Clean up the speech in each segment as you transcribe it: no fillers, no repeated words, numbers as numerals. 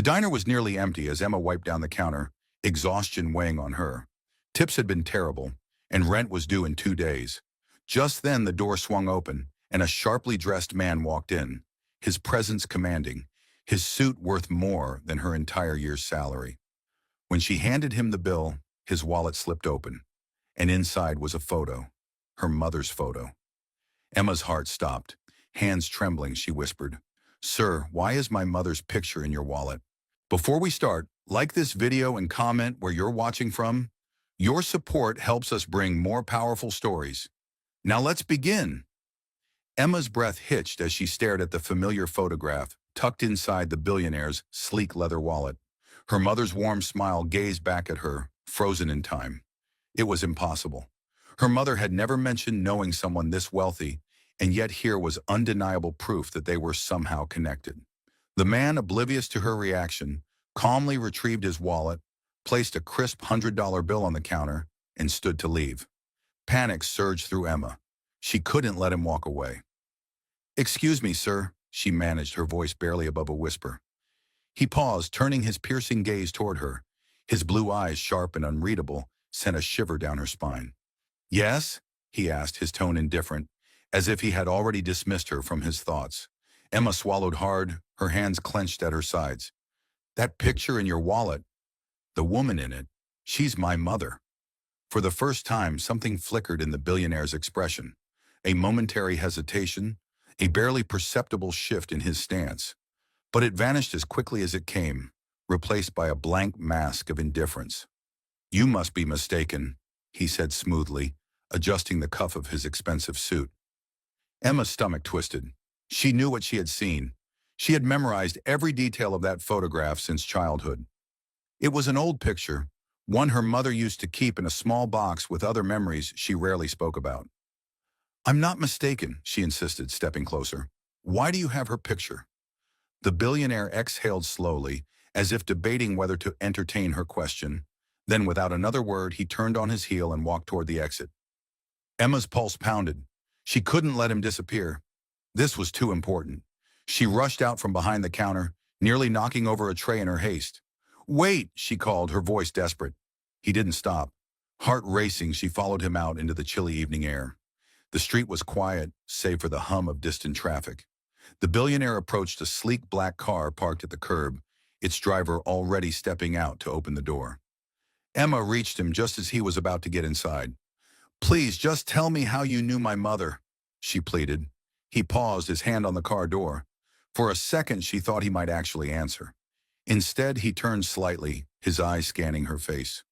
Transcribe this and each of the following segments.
The diner was nearly empty as Emma wiped down the counter, exhaustion weighing on her. Tips had been terrible, and rent was due in 2 days. Just then the door swung open, and a sharply dressed man walked in, his presence commanding, his suit worth more than her entire year's salary. When she handed him the bill, his wallet slipped open, and inside was a photo, her mother's photo. Emma's heart stopped. Hands trembling, she whispered, "Sir, why is my mother's picture in your wallet?" Before we start, like this video and comment where you're watching from. Your support helps us bring more powerful stories. Now let's begin. Emma's breath hitched as she stared at the familiar photograph tucked inside the billionaire's sleek leather wallet. Her mother's warm smile gazed back at her, frozen in time. It was impossible. Her mother had never mentioned knowing someone this wealthy, and yet here was undeniable proof that they were somehow connected. The man, oblivious to her reaction, calmly retrieved his wallet, placed a crisp $100 bill on the counter, and stood to leave. Panic surged through Emma. She couldn't let him walk away. "Excuse me, sir," she managed, her voice barely above a whisper. He paused, turning his piercing gaze toward her. His blue eyes, sharp and unreadable, sent a shiver down her spine. "Yes?" he asked, his tone indifferent, as if he had already dismissed her from his thoughts. Emma swallowed hard, her hands clenched at her sides. "That picture in your wallet, the woman in it, she's my mother." For the first time, something flickered in the billionaire's expression. A momentary hesitation, a barely perceptible shift in his stance. But it vanished as quickly as it came, replaced by a blank mask of indifference. "You must be mistaken," he said smoothly, adjusting the cuff of his expensive suit. Emma's stomach twisted. She knew what she had seen. She had memorized every detail of that photograph since childhood. It was an old picture, one her mother used to keep in a small box with other memories she rarely spoke about. "I'm not mistaken," she insisted, stepping closer. "Why do you have her picture?" The billionaire exhaled slowly, as if debating whether to entertain her question. Then, without another word, he turned on his heel and walked toward the exit. Emma's pulse pounded. She couldn't let him disappear. This was too important. She rushed out from behind the counter, nearly knocking over a tray in her haste. "Wait," she called, her voice desperate. He didn't stop. Heart racing, she followed him out into the chilly evening air. The street was quiet, save for the hum of distant traffic. The billionaire approached a sleek black car parked at the curb, its driver already stepping out to open the door. Emma reached him just as he was about to get inside. "Please, just tell me how you knew my mother," she pleaded. He paused, his hand on the car door. For a second, she thought he might actually answer. Instead, he turned slightly, his eyes scanning her face.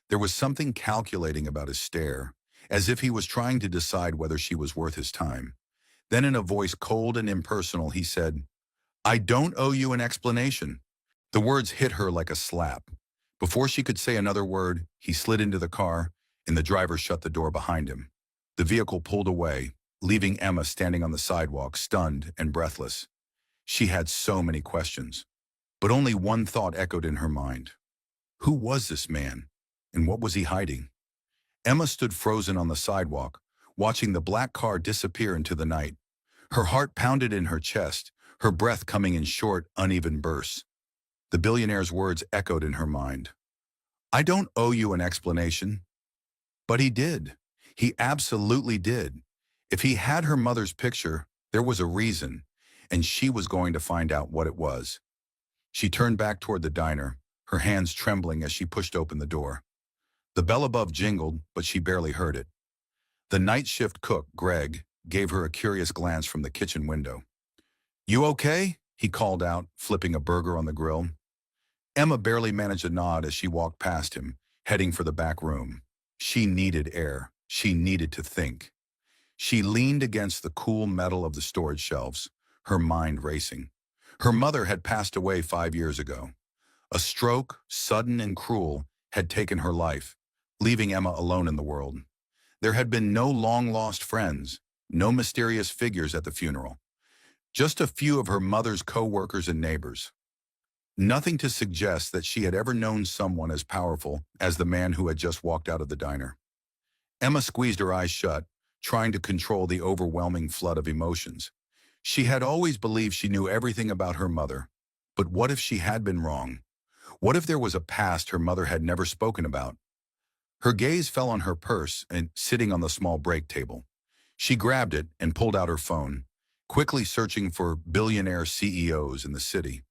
There was something calculating about his stare, as if he was trying to decide whether she was worth his time. Then in a voice cold and impersonal, he said, "I don't owe you an explanation." The words hit her like a slap. Before she could say another word, he slid into the car, and the driver shut the door behind him. The vehicle pulled away, leaving Emma standing on the sidewalk, stunned and breathless. She had so many questions, but only one thought echoed in her mind. Who was this man, and what was he hiding? Emma stood frozen on the sidewalk, watching the black car disappear into the night. Her heart pounded in her chest, her breath coming in short, uneven bursts. The billionaire's words echoed in her mind. "I don't owe you an explanation." But he did. He absolutely did. If he had her mother's picture, there was a reason, and she was going to find out what it was. She turned back toward the diner, her hands trembling as she pushed open the door. The bell above jingled, but she barely heard it. The night shift cook, Greg, gave her a curious glance from the kitchen window. "You okay?" he called out, flipping a burger on the grill. Emma barely managed a nod as she walked past him, heading for the back room. She needed air. She needed to think. She leaned against the cool metal of the storage shelves, her mind racing. Her mother had passed away 5 years ago. A stroke, sudden and cruel, had taken her life, leaving Emma alone in the world. There had been no long-lost friends, no mysterious figures at the funeral. Just a few of her mother's co-workers and neighbors. Nothing to suggest that she had ever known someone as powerful as the man who had just walked out of the diner. Emma squeezed her eyes shut, trying to control the overwhelming flood of emotions. She had always believed she knew everything about her mother, But what if she had been wrong? What if there was a past her mother had never spoken about? Her gaze fell on her purse and sitting on the small break table. She grabbed it and pulled out her phone, quickly searching for billionaire CEOs in the city.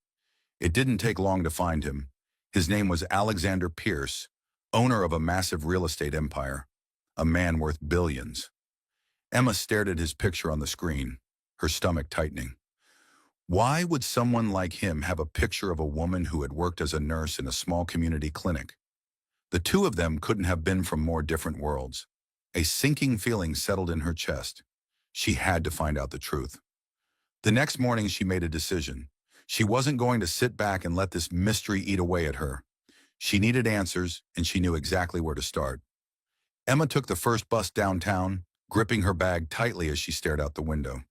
It didn't take long to find him. His name was Alexander Pierce, owner of a massive real estate empire, a man worth billions. Emma stared at his picture on the screen, her stomach tightening. Why would someone like him have a picture of a woman who had worked as a nurse in a small community clinic? The two of them couldn't have been from more different worlds. A sinking feeling settled in her chest. She had to find out the truth. The next morning she made a decision. She wasn't going to sit back and let this mystery eat away at her. She needed answers, and she knew exactly where to start. Emma took the first bus downtown, gripping her bag tightly as she stared out the window.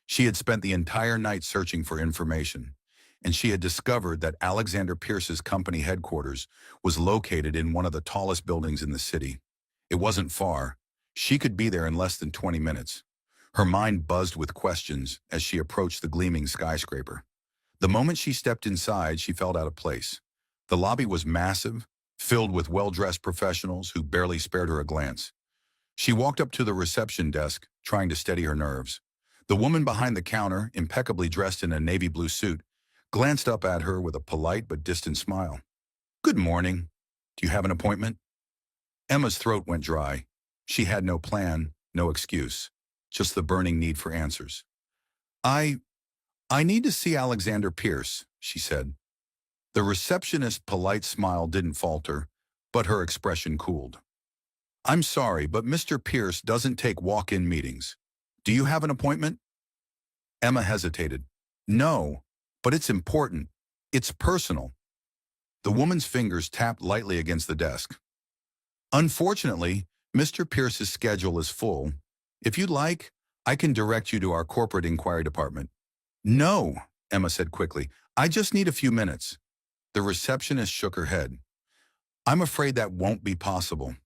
She had spent the entire night searching for information, and she had discovered that Alexander Pierce's company headquarters was located in one of the tallest buildings in the city. It wasn't far. She could be there in less than 20 minutes. Her mind buzzed with questions as she approached the gleaming skyscraper. The moment she stepped inside, she felt out of place. The lobby was massive, filled with well-dressed professionals who barely spared her a glance. She walked up to the reception desk, trying to steady her nerves. The woman behind the counter, impeccably dressed in a navy blue suit, glanced up at her with a polite but distant smile. "Good morning. Do you have an appointment?" Emma's throat went dry. She had no plan, no excuse, just the burning need for answers. I need to see Alexander Pierce," she said. The receptionist's polite smile didn't falter, but her expression cooled. "I'm sorry, but Mr. Pierce doesn't take walk-in meetings. Do you have an appointment?" Emma hesitated. "No, but it's important. It's personal." The woman's fingers tapped lightly against the desk. "Unfortunately, Mr. Pierce's schedule is full. If you'd like, I can direct you to our corporate inquiry department." "No," Emma said quickly. "I just need a few minutes." The receptionist shook her head. "I'm afraid that won't be possible."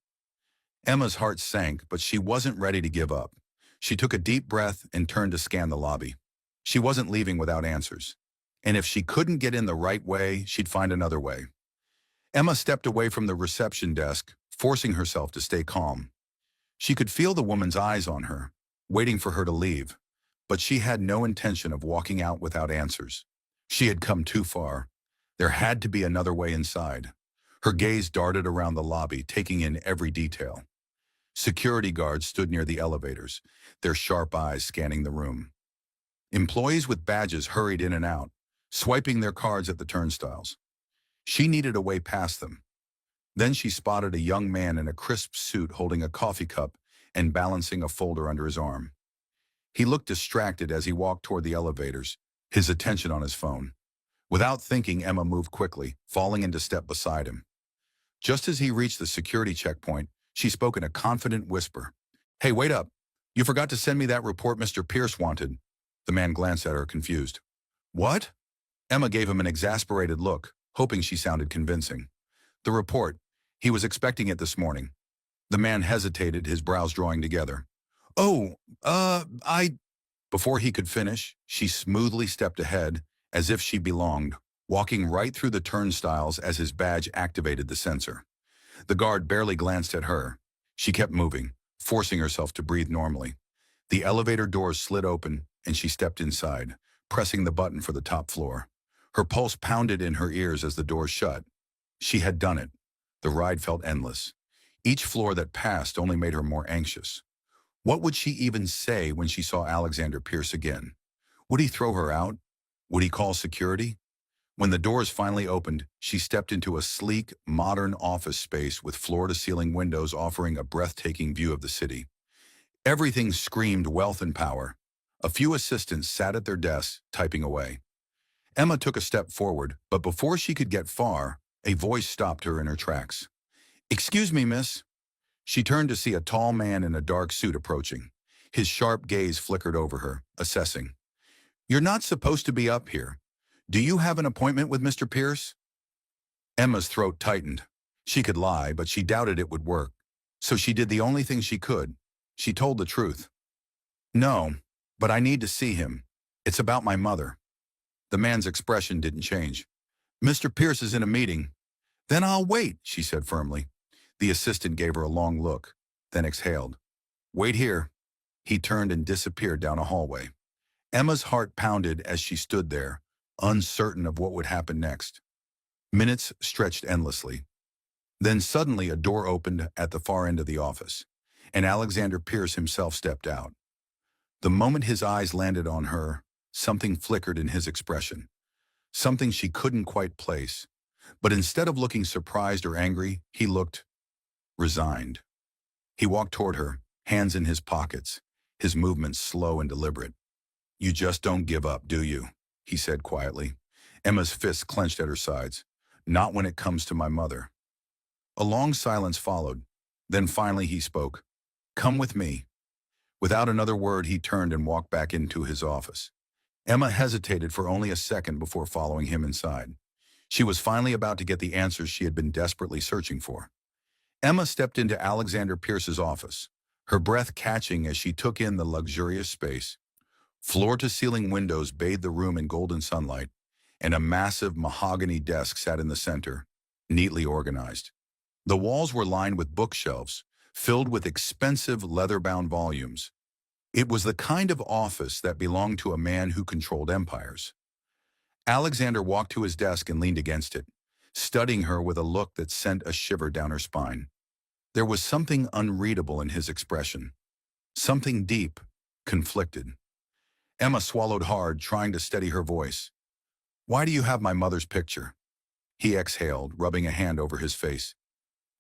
Emma's heart sank, but she wasn't ready to give up. She took a deep breath and turned to scan the lobby. She wasn't leaving without answers. And if she couldn't get in the right way, she'd find another way. Emma stepped away from the reception desk, forcing herself to stay calm. She could feel the woman's eyes on her, waiting for her to leave, but she had no intention of walking out without answers. She had come too far. There had to be another way inside. Her gaze darted around the lobby, taking in every detail. Security guards stood near the elevators, their sharp eyes scanning the room. Employees with badges hurried in and out, swiping their cards at the turnstiles. She needed a way past them. Then she spotted a young man in a crisp suit holding a coffee cup and balancing a folder under his arm. He looked distracted as he walked toward the elevators, his attention on his phone. Without thinking, Emma moved quickly, falling into step beside him. Just as he reached the security checkpoint, she spoke in a confident whisper. "Hey, wait up. You forgot to send me that report Mr. Pierce wanted." The man glanced at her, confused. "What?" Emma gave him an exasperated look, hoping she sounded convincing. "The report. He was expecting it this morning." The man hesitated, his brows drawing together. "Oh, I—" Before he could finish, she smoothly stepped ahead, as if she belonged, walking right through the turnstiles as his badge activated the sensor. The guard barely glanced at her. She kept moving, forcing herself to breathe normally. The elevator doors slid open, and she stepped inside, pressing the button for the top floor. Her pulse pounded in her ears as the doors shut. She had done it. The ride felt endless. Each floor that passed only made her more anxious. What would she even say when she saw Alexander Pierce again? Would he throw her out? Would he call security? When the doors finally opened, she stepped into a sleek, modern office space with floor-to-ceiling windows offering a breathtaking view of the city. Everything screamed wealth and power. A few assistants sat at their desks, typing away. Emma took a step forward, but before she could get far, a voice stopped her in her tracks. "Excuse me, miss." She turned to see a tall man in a dark suit approaching. His sharp gaze flickered over her, assessing. "You're not supposed to be up here. Do you have an appointment with Mr. Pierce?" Emma's throat tightened. She could lie, but she doubted it would work. So she did the only thing she could. She told the truth. "No, but I need to see him. It's about my mother." The man's expression didn't change. "Mr. Pierce is in a meeting." "Then I'll wait," she said firmly. The assistant gave her a long look, then exhaled. "Wait here." He turned and disappeared down a hallway. Emma's heart pounded as she stood there, uncertain of what would happen next. Minutes stretched endlessly. Then suddenly a door opened at the far end of the office, and Alexander Pierce himself stepped out. The moment his eyes landed on her, something flickered in his expression, something she couldn't quite place. But instead of looking surprised or angry, he looked resigned. He walked toward her, hands in his pockets, his movements slow and deliberate. "You just don't give up, do you?" he said quietly. Emma's fists clenched at her sides. "Not when it comes to my mother." A long silence followed. Then finally he spoke. "Come with me." Without another word, he turned and walked back into his office. Emma hesitated for only a second before following him inside. She was finally about to get the answers she had been desperately searching for. Emma stepped into Alexander Pierce's office, her breath catching as she took in the luxurious space. Floor-to-ceiling windows bathed the room in golden sunlight, and a massive mahogany desk sat in the center, neatly organized. The walls were lined with bookshelves, filled with expensive leather-bound volumes. It was the kind of office that belonged to a man who controlled empires. Alexander walked to his desk and leaned against it, studying her with a look that sent a shiver down her spine. There was something unreadable in his expression, something deep, conflicted. Emma swallowed hard, trying to steady her voice. "Why do you have my mother's picture?" He exhaled, rubbing a hand over his face.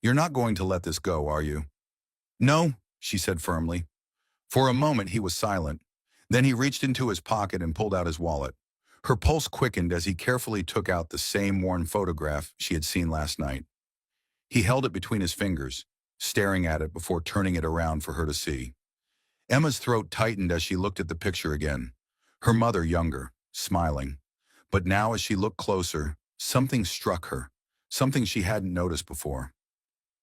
"You're not going to let this go, are you?" "No," she said firmly. For a moment he was silent. Then he reached into his pocket and pulled out his wallet. Her pulse quickened as he carefully took out the same worn photograph she had seen last night. He held it between his fingers, staring at it before turning it around for her to see. Emma's throat tightened as she looked at the picture again. Her mother younger, smiling. But now as she looked closer, something struck her, something she hadn't noticed before.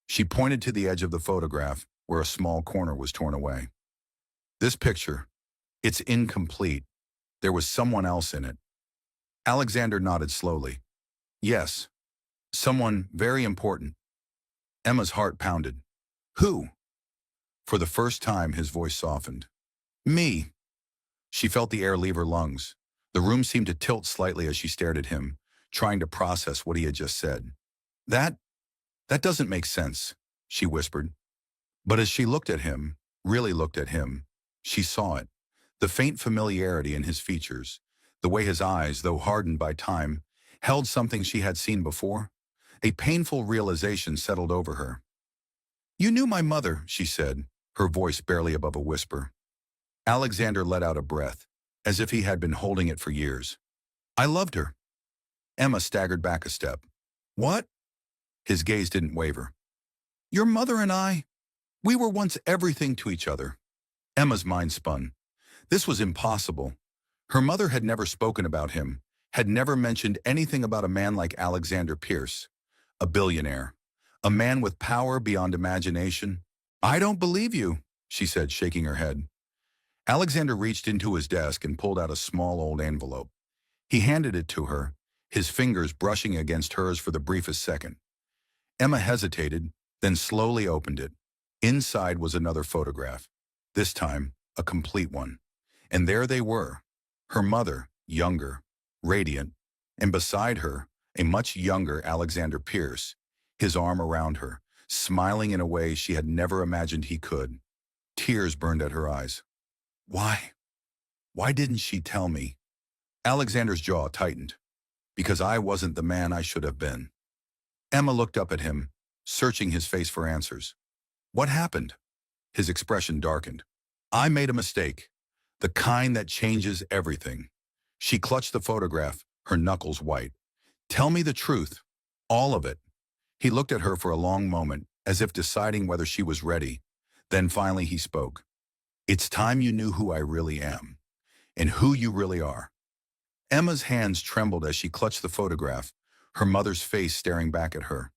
She pointed to the edge of the photograph, where a small corner was torn away. "This picture, it's incomplete. There was someone else in it." Alexander nodded slowly. "Yes, someone very important." Emma's heart pounded. "Who?" For the first time, his voice softened. "Me." She felt the air leave her lungs. The room seemed to tilt slightly as she stared at him, trying to process what he had just said. That doesn't make sense," she whispered. But as she looked at him, really looked at him, she saw it. The faint familiarity in his features, the way his eyes, though hardened by time, held something she had seen before. A painful realization settled over her. "You knew my mother," she said, her voice barely above a whisper. Alexander let out a breath, as if he had been holding it for years. "I loved her." Emma staggered back a step. "What?" His gaze didn't waver. "Your mother and I, we were once everything to each other." Emma's mind spun. This was impossible. Her mother had never spoken about him, had never mentioned anything about a man like Alexander Pierce, a billionaire, a man with power beyond imagination. "I don't believe you," she said, shaking her head. Alexander reached into his desk and pulled out a small old envelope. He handed it to her, his fingers brushing against hers for the briefest second. Emma hesitated, then slowly opened it. Inside was another photograph, this time a complete one. And there they were, her mother, younger, radiant, and beside her, a much younger Alexander Pierce, his arm around her, smiling in a way she had never imagined he could. Tears burned at her eyes. Why didn't she tell me?" Alexander's jaw tightened. "Because I wasn't the man I should have been." Emma looked up at him, searching his face for answers. "What happened?" His expression darkened. "I made a mistake, the kind that changes everything." She clutched the photograph, her knuckles white. "Tell me the truth, all of it." He looked at her for a long moment, as if deciding whether she was ready. Then finally he spoke. "It's time you knew who I really am, and who you really are." Emma's hands trembled as she clutched the photograph, her mother's face staring back at her.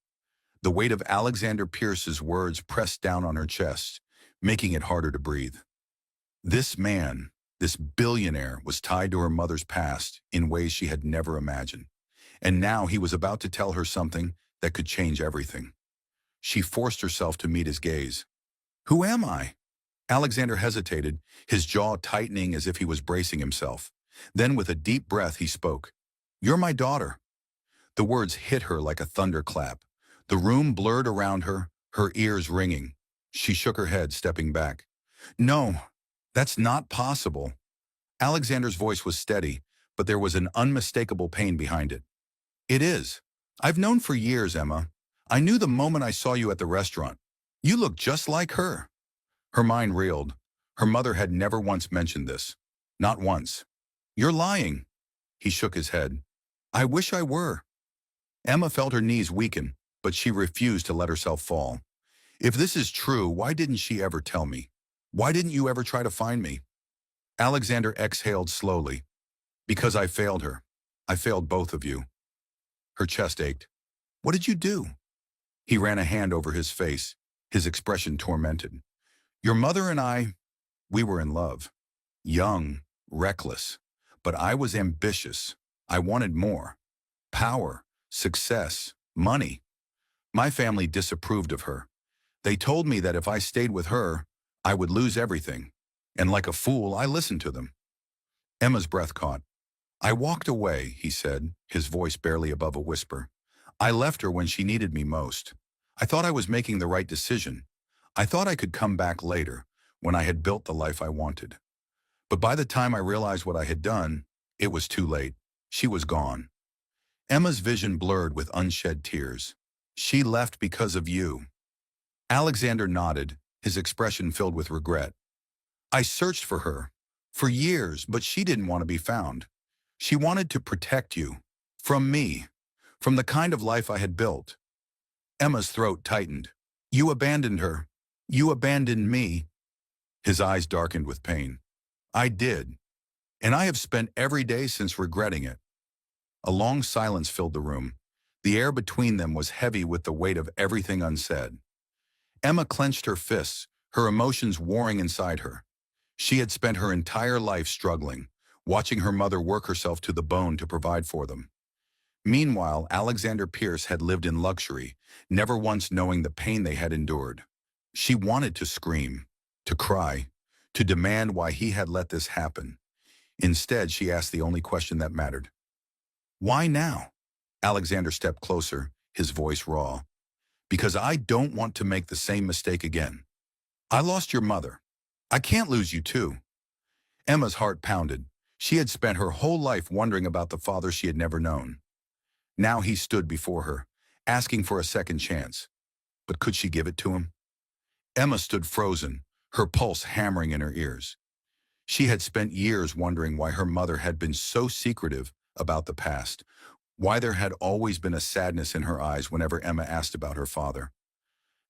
The weight of Alexander Pierce's words pressed down on her chest, making it harder to breathe. This man, This billionaire was tied to her mother's past in ways she had never imagined. And now he was about to tell her something that could change everything. She forced herself to meet his gaze. "Who am I?" Alexander hesitated, his jaw tightening as if he was bracing himself. Then with a deep breath he spoke. "You're my daughter." The words hit her like a thunderclap. The room blurred around her, her ears ringing. She shook her head, stepping back. "No, that's not possible." Alexander's voice was steady, but there was an unmistakable pain behind it. "It is. I've known for years, Emma. I knew the moment I saw you at the restaurant. You look just like her." Her mind reeled. Her mother had never once mentioned this. Not once. "You're lying." He shook his head. "I wish I were." Emma felt her knees weaken, but she refused to let herself fall. "If this is true, why didn't she ever tell me? Why didn't you ever try to find me?" Alexander exhaled slowly. "Because I failed her. I failed both of you." Her chest ached. "What did you do?" He ran a hand over his face, his expression tormented. "Your mother and we were in love. Young, reckless. But I was ambitious. I wanted more. Power, success, money. My family disapproved of her. They told me that if I stayed with her, I would lose everything. And like a fool, I listened to them." Emma's breath caught. "I walked away," he said, his voice barely above a whisper. "I left her when she needed me most. I thought I was making the right decision. I thought I could come back later, when I had built the life I wanted. But by the time I realized what I had done, it was too late. She was gone." Emma's vision blurred with unshed tears. "She left because of you." Alexander nodded, his expression filled with regret. "I searched for her, for years, but she didn't want to be found. She wanted to protect you, from me, from the kind of life I had built." Emma's throat tightened. "You abandoned her. You abandoned me." His eyes darkened with pain. "I did. And I have spent every day since regretting it." A long silence filled the room. The air between them was heavy with the weight of everything unsaid. Emma clenched her fists, her emotions warring inside her. She had spent her entire life struggling, watching her mother work herself to the bone to provide for them. Meanwhile, Alexander Pierce had lived in luxury, never once knowing the pain they had endured. She wanted to scream, to cry, to demand why he had let this happen. Instead, she asked the only question that mattered. "Why now?" Alexander stepped closer, his voice raw. "Because I don't want to make the same mistake again. I lost your mother. I can't lose you too." Emma's heart pounded. She had spent her whole life wondering about the father she had never known. Now he stood before her, asking for a second chance. But could she give it to him? Emma stood frozen, her pulse hammering in her ears. She had spent years wondering why her mother had been so secretive about the past, why there had always been a sadness in her eyes whenever Emma asked about her father.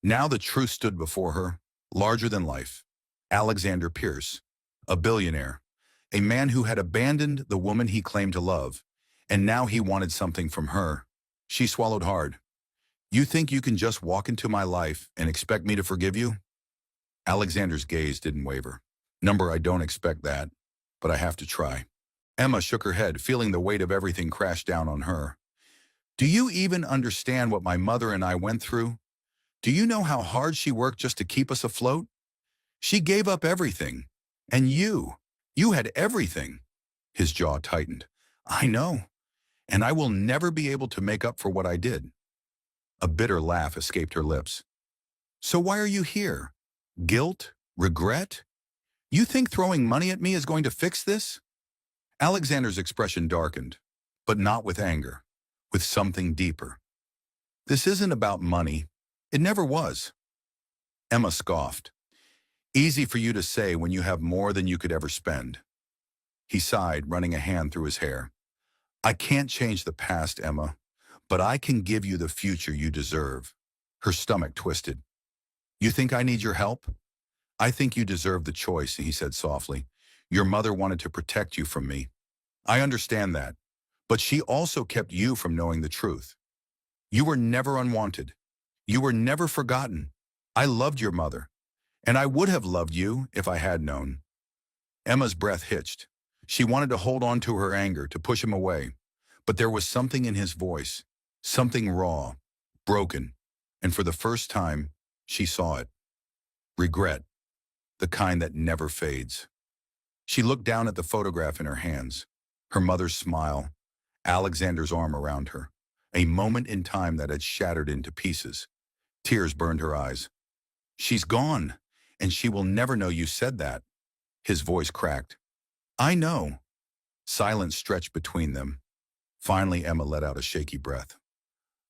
Now the truth stood before her, larger than life. Alexander Pierce, a billionaire, a man who had abandoned the woman he claimed to love, and now he wanted something from her. She swallowed hard. "You think you can just walk into my life and expect me to forgive you?" Alexander's gaze didn't waver. "Number, I don't expect that, but I have to try." Emma shook her head, feeling the weight of everything crash down on her. "Do you even understand what my mother and I went through? Do you know how hard she worked just to keep us afloat? She gave up everything. And you had everything." His jaw tightened. "I know. And I will never be able to make up for what I did." A bitter laugh escaped her lips. "So why are you here? Guilt? Regret? You think throwing money at me is going to fix this?" Alexander's expression darkened, but not with anger, with something deeper. "This isn't about money. It never was." Emma scoffed. "Easy for you to say when you have more than you could ever spend." He sighed, running a hand through his hair. "I can't change the past, Emma, but I can give you the future you deserve." Her stomach twisted. "You think I need your help?" "I think you deserve the choice," he said softly. "Your mother wanted to protect you from me. I understand that. But she also kept you from knowing the truth. You were never unwanted. You were never forgotten. I loved your mother, and I would have loved you if I had known." Emma's breath hitched. She wanted to hold on to her anger, to push him away. But there was something in his voice, something raw, broken, and for the first time, she saw it. Regret, the kind that never fades. She looked down at the photograph in her hands, her mother's smile, Alexander's arm around her, a moment in time that had shattered into pieces. Tears burned her eyes. She's gone, and she will never know you said that. His voice cracked. I know. Silence stretched between them. Finally, Emma let out a shaky breath.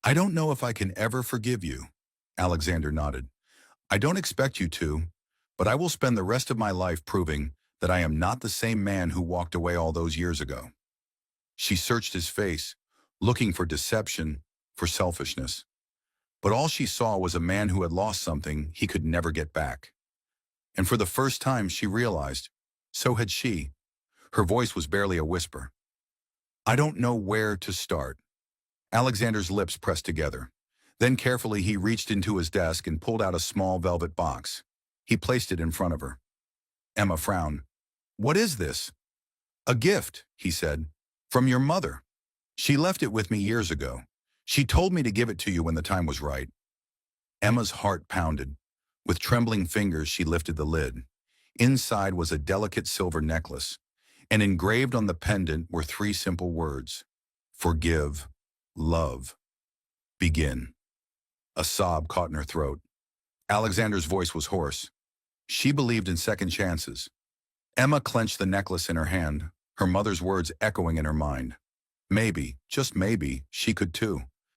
I don't know if I can ever forgive you. Alexander nodded. I don't expect you to, but I will spend the rest of my life proving that I am not the same man who walked away all those years ago. She searched his face, looking for deception, for selfishness. But all she saw was a man who had lost something he could never get back. And for the first time she realized, so had she. Her voice was barely a whisper. I don't know where to start. Alexander's lips pressed together. Then carefully he reached into his desk and pulled out a small velvet box. He placed it in front of her. Emma frowned. What is this? A gift, he said, from your mother. She left it with me years ago. She told me to give it to you when the time was right. Emma's heart pounded. With trembling fingers, she lifted the lid. Inside was a delicate silver necklace, and engraved on the pendant were 3 simple words. Forgive, love, begin. A sob caught in her throat. Alexander's voice was hoarse. She believed in second chances. Emma clenched the necklace in her hand, her mother's words echoing in her mind. Maybe, just maybe, she could too.